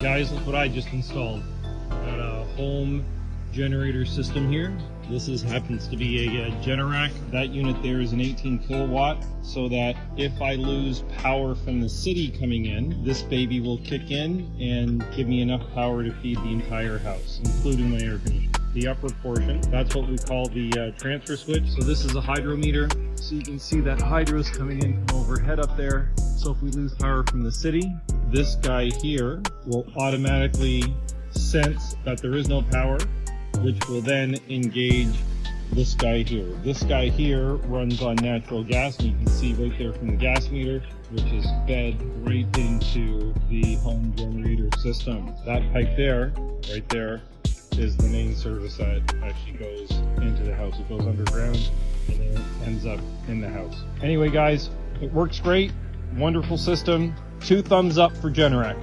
Guys, look what I just installed. Got a home generator system here. This happens to be a generac. That unit there is an 18 kilowatt, so that if I lose power from the city coming in, this baby will kick in and give me enough power to feed the entire house, including my air conditioner. The upper portion, that's what we call the transfer switch. So this is a hydrometer. So you can see that hydro is coming in from overhead up there. So if we lose power from the city, this guy here will automatically sense that there is no power, which will then engage this guy here. This guy here runs on natural gas, and you can see right there from the gas meter, which is fed right into the home generator system. That pipe there, right there, is the main service that actually goes into the house. It goes underground and then it ends up in the house. Anyway guys, it works great, wonderful system. 2 thumbs up for Generac.